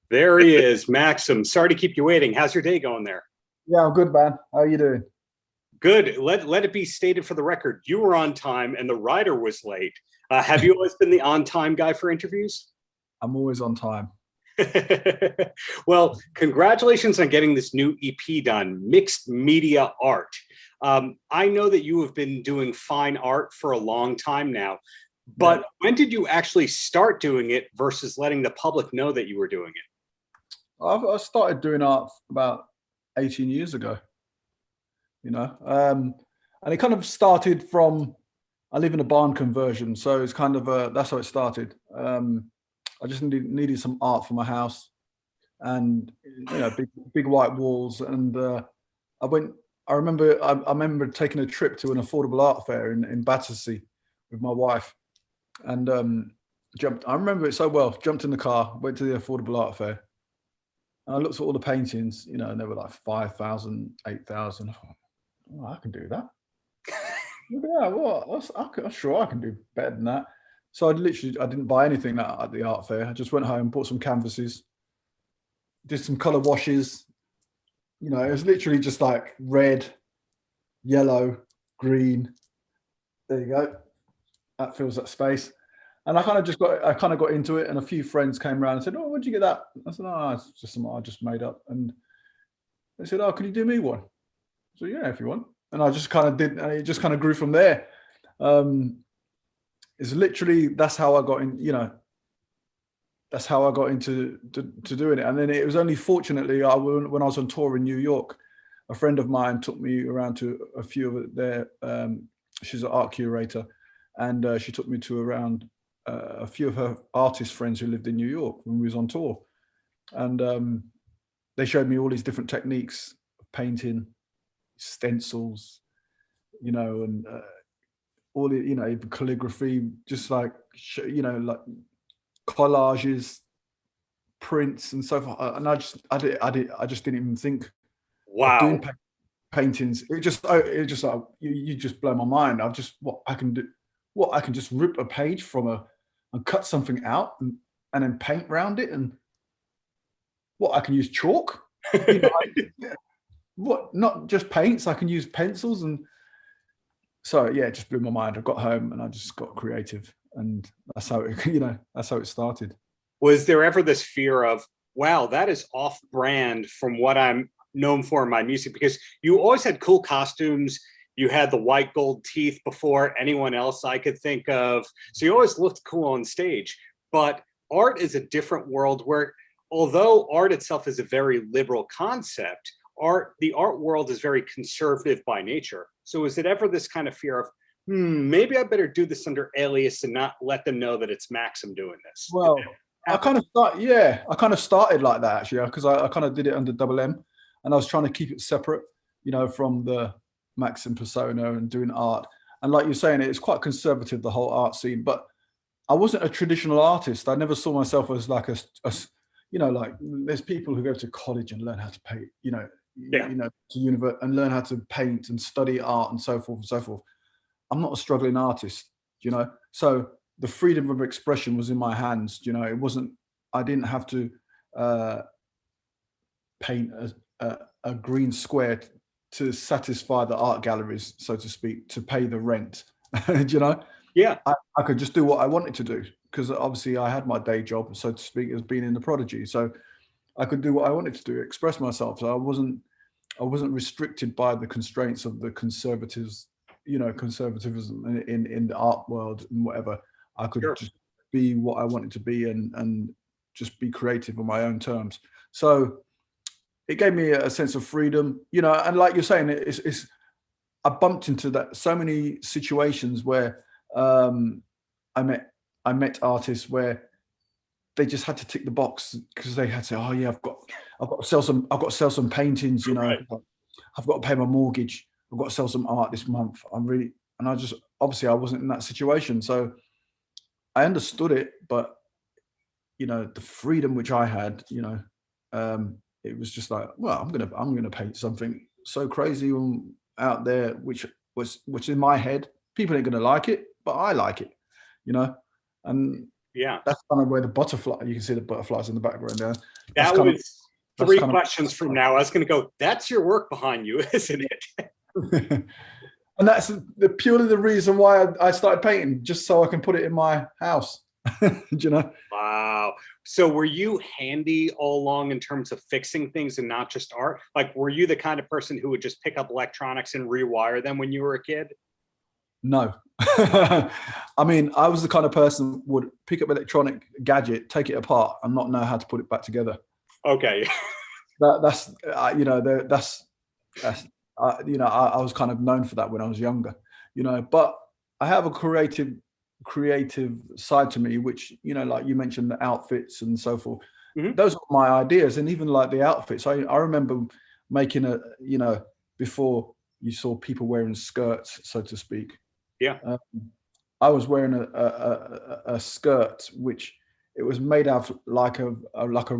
There he is, Maxim. Sorry to keep you waiting. How's your day going there? Yeah, I'm good, man. How are you doing? Good. Let it be stated for the record, you were on time and the rider was late. Have you always been the on-time guy for interviews? I'm always on time. Well, congratulations on getting this new EP done, Mixed Media Art. I know that you have been doing fine art for a long time now, but when did you actually start doing it versus letting the public know that you were doing it? I started doing art about 18 years ago, and it kind of started from, I live in a barn conversion, so it's kind of, that's how it started. I just needed some art for my house and, big white walls. And I remember taking a trip to an affordable art fair in Battersea with my wife and I remember it so well, jumped in the car, went to the affordable art fair. And I looked at all the paintings, and they were like 5,000, 8,000. Oh, I can do that. Yeah, well, I'm sure I can do better than that. So I didn't buy anything at the art fair. I just went home, bought some canvases, did some color washes. It was literally just like red, yellow, green. There you go. That fills that space. And I kind of got into it, and a few friends came around and said, "Oh, where'd you get that?" I said, "Oh, it's just something I just made up." And they said, "Oh, can you do me one?" So yeah, if you want. And I just kind of did, and it just kind of grew from there. It's literally, that's how I got in. That's how I got into doing it. And then it was only fortunately, when I was on tour in New York, a friend of mine took me around to a few of their. She's an art curator, and she took me to around a few of her artist friends who lived in New York when we was on tour, and they showed me all these different techniques of painting, stencils, and all the, even calligraphy, just like like collages, prints, and so forth. And I just didn't even think of doing paintings. It just like you just blow my mind. What I can do, what I can just rip a page from and cut something out and then paint around it, and what I can use chalk. What, not just paints, I can use pencils. And so yeah, it just blew my mind. I got home and I just got creative, and that's how it started. Was there ever this fear of, wow, that is off brand from what I'm known for in my music? Because you always had cool costumes, you had the white gold teeth before anyone else I could think of, so you always looked cool on stage. But art is a different world where, although art itself is a very liberal concept, the art world is very conservative by nature. So is it ever this kind of fear of, maybe I better do this under alias and not let them know that it's Maxim doing this? Well, I kind of started like that actually, because I kind of did it under double M, and I was trying to keep it separate, from the Maxim persona and doing art. And like you're saying, it's quite conservative, the whole art scene, but I wasn't a traditional artist. I never saw myself as like like there's people who go to college and learn how to paint, to university and learn how to paint and study art and so forth and so forth. I'm not a struggling artist, so the freedom of expression was in my hands. It wasn't, I didn't have to paint a green square to satisfy the art galleries, so to speak, to pay the rent. Yeah, I could just do what I wanted to do, because obviously I had my day job, so to speak, as being in the Prodigy. So I could do what I wanted to do, express myself. So I wasn't restricted by the constraints of the conservatives, conservatism in the art world and whatever. I could just be what I wanted to be and just be creative on my own terms. So it gave me a sense of freedom, and like you're saying, I bumped into that so many situations where I met artists where they just had to tick the box because they had to say, oh yeah, I've got to sell some paintings, right. I've got to pay my mortgage, I've got to sell some art this month. And I just, obviously I wasn't in that situation. So I understood it, but the freedom which I had, it was just like, well, I'm gonna paint something so crazy out there, which in my head, people ain't gonna like it, but I like it, and Yeah. That's kind of where the butterfly, you can see the butterflies in the background there. That was That's three kind questions from now. I was going to go, that's your work behind you, isn't it? And that's purely the reason why I started painting, just so I can put it in my house. Do you know? Wow. So were you handy all along in terms of fixing things and not just art? Like, were you the kind of person who would just pick up electronics and rewire them when you were a kid? No. I mean, I was the kind of person who would pick up electronic gadget, take it apart, and not know how to put it back together. Okay. That's you know, you know, I was kind of known for that when I was younger, you know. But I have a creative side to me, which, you know, like you mentioned, the outfits and so forth. Mhm. Those are my ideas, and even like the outfits. I remember making a, you know, before you saw people wearing skirts, so to speak. Yeah. I was wearing a skirt which it was made out of like a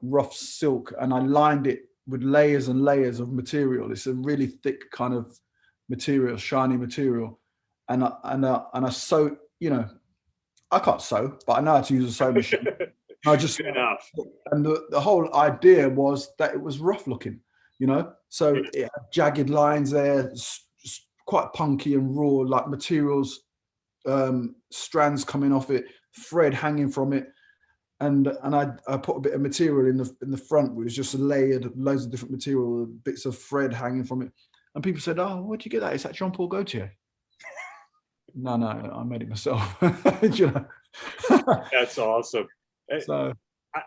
rough silk, and I lined it with layers and layers of material. It's a really thick kind of material, shiny material, and I sew. You know, I can't sew, but I know how to use a sewing machine. I just, Good enough. and the whole idea was that it was rough looking, you know, so it had jagged lines there, quite punky and raw, like materials, strands coming off it, thread hanging from it, and I put a bit of material in the front, which was just layered, loads of different material, bits of thread hanging from it, and people said, "Oh, where'd you get that? Is that Jean-Paul Gaultier?" No, I made it myself. You know? That's awesome. So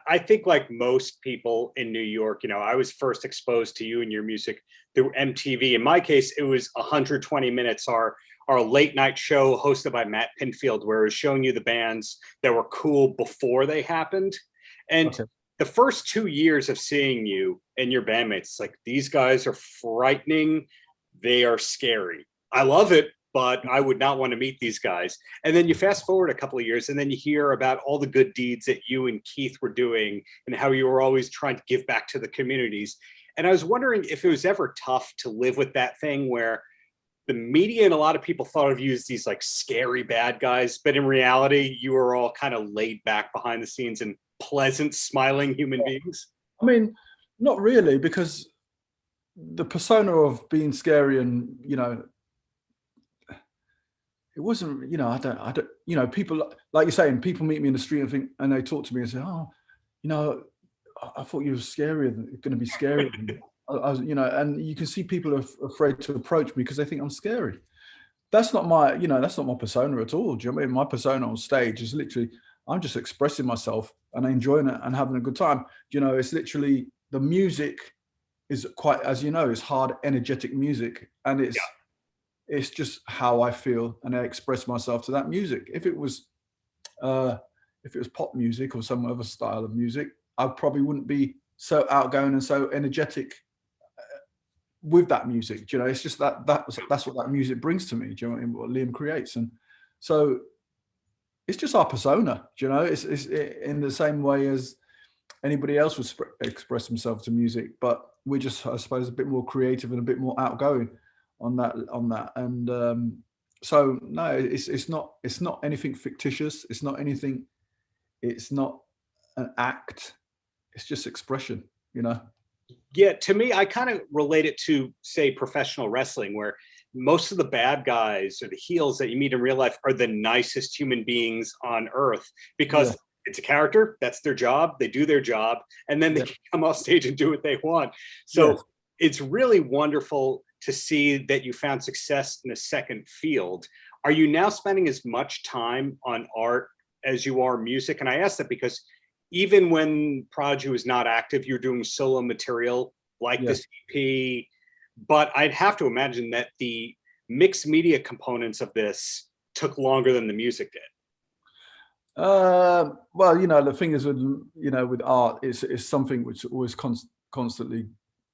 I think, like most people in New York, you know, I was first exposed to you and your music through MTV. In my case, it was 120 Minutes, our late night show hosted by Matt Pinfield, where it was showing you the bands that were cool before they happened. And okay. the first 2 years of seeing you and your bandmates, like, these guys are frightening. They are scary. I love it, but I would not want to meet these guys. And then you fast forward a couple of years, and then you hear about all the good deeds that you and Keith were doing and how you were always trying to give back to the communities. And I was wondering if it was ever tough to live with that thing where the media and a lot of people thought of you as these like scary bad guys, but in reality, you were all kind of laid back behind the scenes and pleasant, smiling human beings. I mean, not really, because the persona of being scary and, you know, it wasn't, you know, I don't, you know, people, like you're saying, people meet me in the street and think, and they talk to me and say, "Oh, you know, I thought you were scarier than going to be scarier than you." I was, you know, and you can see people are afraid to approach me because they think I'm scary. That's not my, you know, that's not my persona at all. Do you know what I mean? My persona on stage is literally, I'm just expressing myself and enjoying it and having a good time. You know, it's literally, the music is quite, as you know, it's hard, energetic music, and it's just how I feel, and I express myself to that music. If it was pop music or some other style of music, I probably wouldn't be so outgoing and so energetic with that music. Do you know, it's just that's what that music brings to me. Do you know what Liam creates? And so it's just our persona. Do you know, it's in the same way as anybody else would express themselves to music, but we're just, I suppose, a bit more creative and a bit more outgoing on that. And so no, it's not anything fictitious. It's not anything. It's not an act. It's just expression. You know. Yeah, to me, I kind of relate it to, say, professional wrestling, where most of the bad guys or the heels that you meet in real life are the nicest human beings on earth, because it's a character, that's their job, they do their job, and then they can come off stage and do what they want. So it's really wonderful to see that you found success in a second field. Are you now spending as much time on art as you are music? And I ask that because even when Prodigy was not active, you're doing solo material like this EP, but I'd have to imagine that the mixed media components of this took longer than the music did. Well, you know, the thing is with, you know, with art, it's something which is always constantly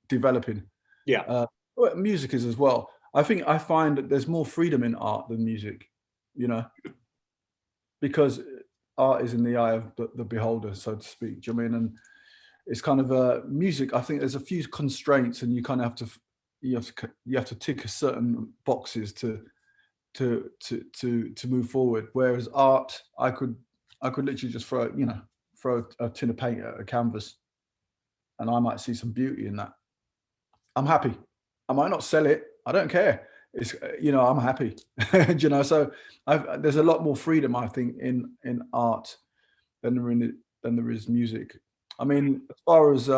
developing. Yeah. Well, music is as well. I find that there's more freedom in art than music, you know, because art is in the eye of the beholder, so to speak. Do you know what I mean? And it's kind of music. I think there's a few constraints, and you kind of have to tick certain boxes to move forward. Whereas art, I could I could literally just throw a tin of paint at a canvas, and I might see some beauty in that. I'm happy. I might not sell it. I don't care. It's I'm happy. So there's a lot more freedom, I think, in art than there is music. I mean, as far as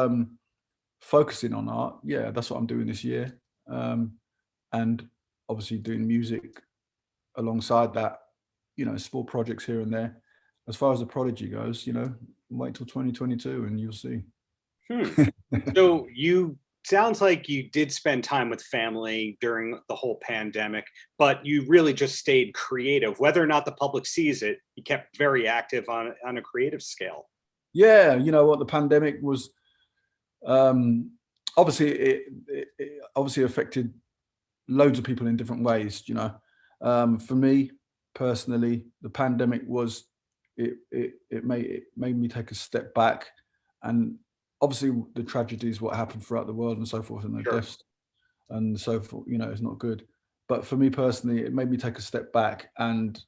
focusing on art, yeah, that's what I'm doing this year, and obviously doing music alongside that. Small projects here and there. As far as the Prodigy goes, wait till 2022 and you'll see. So sounds like you did spend time with family during the whole pandemic, but you really just stayed creative. Whether or not the public sees it, you kept very active on a creative scale. Yeah, you know what, the pandemic was obviously it obviously affected loads of people in different ways. For me personally, the pandemic was it made me take a step back, and obviously the tragedies what happened throughout the world and so forth, and the Sure. deaths and so forth, it's not good. But for me personally, it made me take a step back and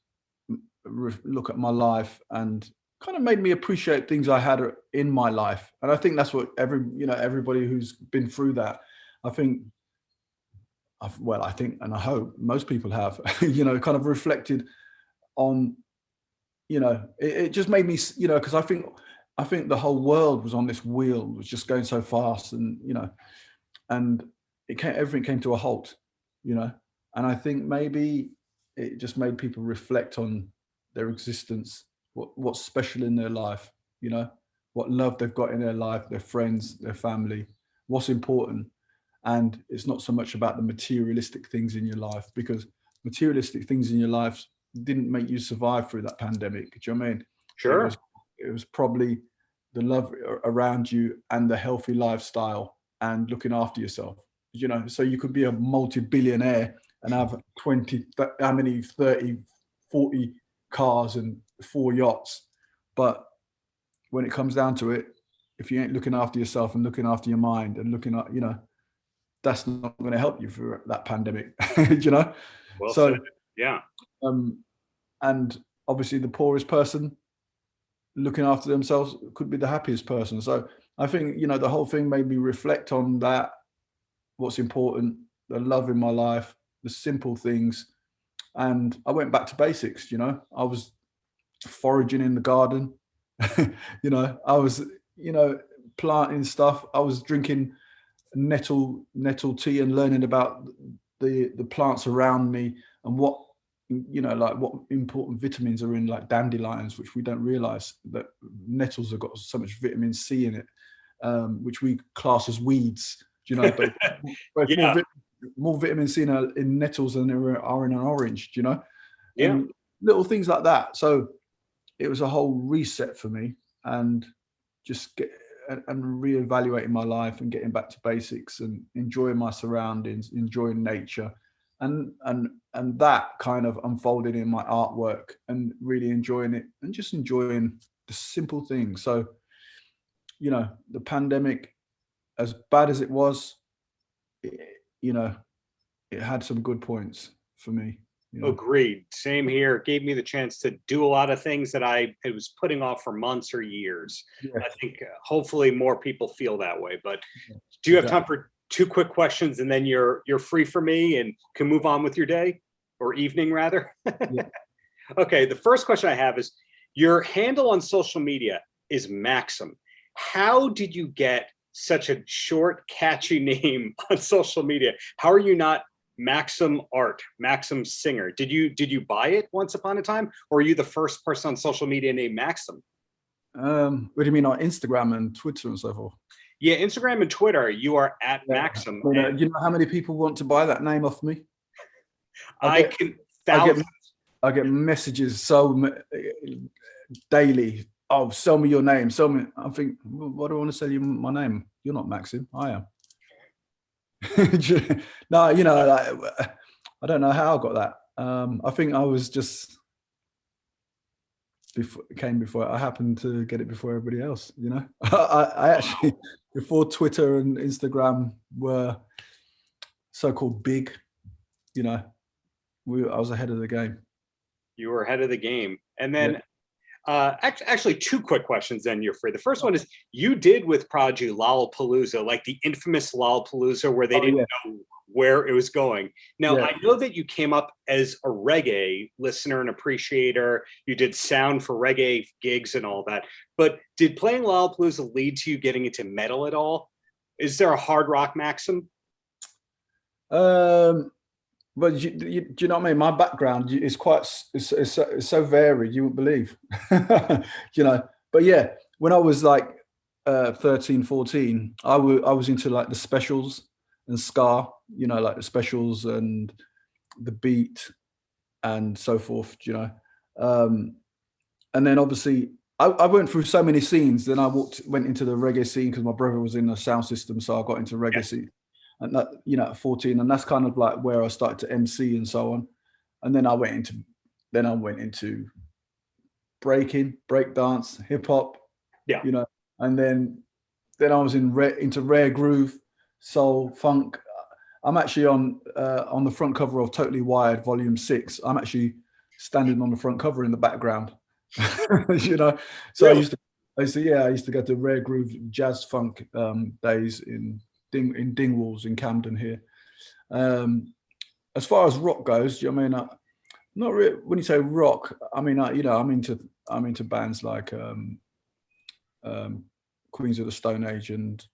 look at my life, and kind of made me appreciate things I had in my life. And I think that's what everybody who's been through that, I think, I think, and I hope most people have, kind of reflected on, it just made me, because I think the whole world was on this wheel, was just going so fast, and and everything came to a halt, and I think maybe it just made people reflect on their existence, what's special in their life, what love they've got in their life, their friends, their family, what's important. And it's not so much about the materialistic things in your life, because materialistic things in your life didn't make you survive through that pandemic. Do you know what I mean? Sure. It was probably the love around you and the healthy lifestyle and looking after yourself. So you could be a multi-billionaire and have 30, 40 cars and 4 yachts. But when it comes down to it, if you ain't looking after yourself and looking after your mind and looking at, that's not going to help you through that pandemic. Well said. Yeah. And obviously the poorest person looking after themselves could be the happiest person. So I think, the whole thing made me reflect on that, what's important, the love in my life, the simple things. And I went back to basics. I was foraging in the garden. I was, planting stuff. I was drinking nettle tea and learning about the plants around me, and what what important vitamins are in, like dandelions, which we don't realize that nettles have got so much vitamin C in it, which we class as weeds, but Yeah. more vitamin C in nettles than there are in an orange, Yeah. And little things like that. So it was a whole reset for me, and just reevaluating my life and getting back to basics and enjoying my surroundings, enjoying nature, and that kind of unfolded in my artwork, and really enjoying it and just enjoying the simple things. So, the pandemic, as bad as it was, it had some good points for me. Agreed. Same here. It gave me the chance to do a lot of things that I was putting off for months or years. Yeah. I think hopefully more people feel that way. But do you have time for 2 quick questions, and then you're free for me and can move on with your day, or evening rather? Yeah. Okay. The first question I have is, your handle on social media is Maxim. How did you get such a short, catchy name on social media? How are you not Maxim Art, Maxim Singer? Did you buy it once upon a time, or are you the first person on social media named Maxim? What do you mean, on Instagram and Twitter and so forth? Yeah, Instagram and Twitter, you are at Maxim. Do you know how many people want to buy that name off me? I get messages daily. Oh, sell me your name. Sell me. I think, what do I want to sell you my name? You're not Maxim. I am. No, I don't know how I got that. I think I was just before. I happened to get it before everybody else. I actually, before Twitter and Instagram were so-called big, I was ahead of the game. You were ahead of the game. And then Actually, two quick questions then you're free. The first one is, you did with Prodigy Lollapalooza, like the infamous Lollapalooza where they didn't know where it was going. Now, I know that you came up as a reggae listener and appreciator. You did sound for reggae gigs and all that. But did playing Lollapalooza lead to you getting into metal at all? Is there a hard rock Maxim? But do you know what I mean? My background is it's so varied, you wouldn't believe. You know, but yeah, when I was like 13, 14, I was into like the Specials and ska, you know, like the Specials and the Beat and so forth, you know. And then obviously I went through so many scenes. Then I went into the reggae scene because my brother was in the sound system, so I got into reggae scene. And that, you know, at 14, and that's kind of like where I started to MC and so on. And then I went into breaking, break dance, hip hop, you know, and then I was into rare groove, soul, funk. I'm actually on the front cover of Totally Wired Volume 6. I'm actually standing on the front cover in the background, you know. So really? I used to go to rare groove jazz funk days in Dingwalls in Camden here. As far as rock goes, you know, I mean, not really. When you say rock, I mean, you know, I'm into bands like Queens of the Stone Age and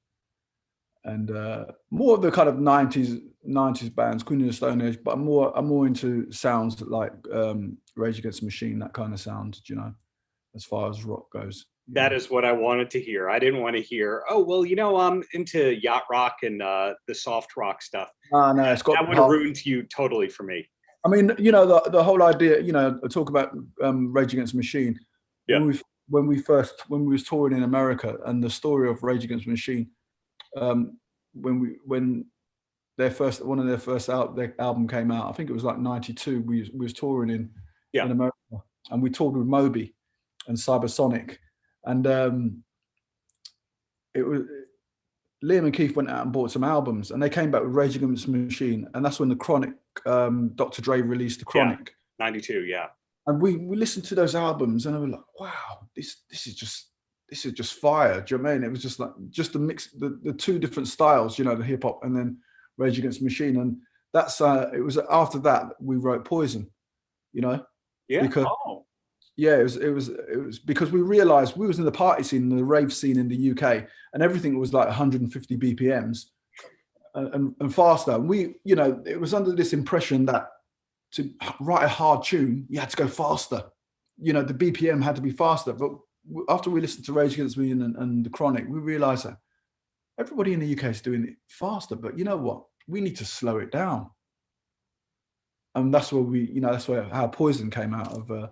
more of the kind of 90s bands, Queen of the Stone Age, but I'm more into sounds like Rage Against the Machine, that kind of sound, you know, as far as rock goes. That is what I wanted to hear. I didn't want to hear, oh, well, you know, I'm into yacht rock and the soft rock stuff. No, that would have ruined you totally for me. I mean, you know, the whole idea, you know, talk about Rage Against the Machine. Yeah. When we was touring in America, and the story of Rage Against the Machine, when one of their first album came out, I think it was like 92. We was touring in America, and we toured with Moby and Cybersonic. And it was Liam and Keith went out and bought some albums, and they came back with Rage Against the Machine, and that's when the Chronic, Dr. Dre released the Chronic. 92, yeah. And we listened to those albums, and I was like, wow, this is just fire. Do you know what I mean? It was just like the mix, the two different styles, you know, the hip hop and then Rage Against the Machine, and that's it was after that we wrote Poison, you know. Yeah. Because, yeah, it was because we realized we was in the party scene, the rave scene in the UK, and everything was like 150 BPMs and faster. And we, you know, it was under this impression that to write a hard tune, you had to go faster. You know, the BPM had to be faster. But after we listened to Rage Against the Machine and the Chronic, we realized that everybody in the UK is doing it faster. But you know what? We need to slow it down. And that's where that's where how Poison came out of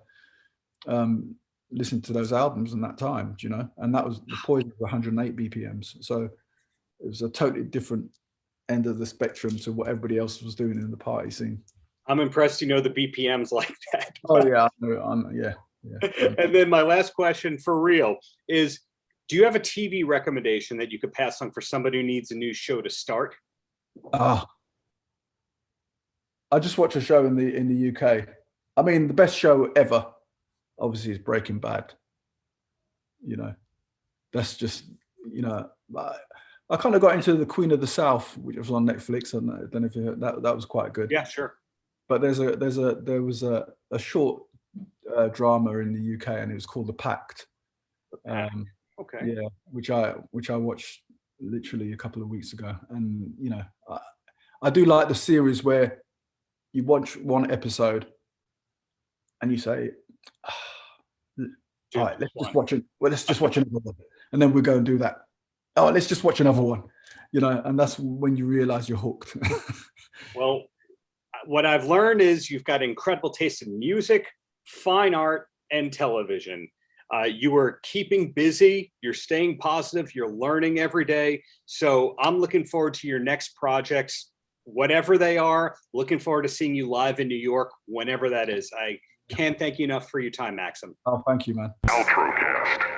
listening to those albums in that time, you know, and that was the Poison was 108 BPMs. So it was a totally different end of the spectrum to what everybody else was doing in the party scene. I'm impressed you know the BPMs like that. Oh yeah, yeah. And then my last question for real is, do you have a TV recommendation that you could pass on for somebody who needs a new show to start? I just watched a show in the UK. I mean, the best show ever, obviously, is Breaking Bad. You know, that's just, you know, I kind of got into the Queen of the South, which was on Netflix, and I don't know if you heard that. That was quite good. Yeah, sure. But there was a short drama in the UK, and it was called The Pact. Okay. Yeah, which I watched literally a couple of weeks ago, and you know, I do like the series where you watch one episode and you say, all right, let's just watch another one, and then we go and do that. Oh, let's just watch another one, you know, and that's when you realize you're hooked. Well, what I've learned is you've got incredible taste in music, fine art, and television. You are keeping busy, you're staying positive, you're learning every day. So I'm looking forward to your next projects, whatever they are. Looking forward to seeing you live in New York, whenever that is. I can't thank you enough for your time, Maxim. Oh, thank you, man. Paltrocast.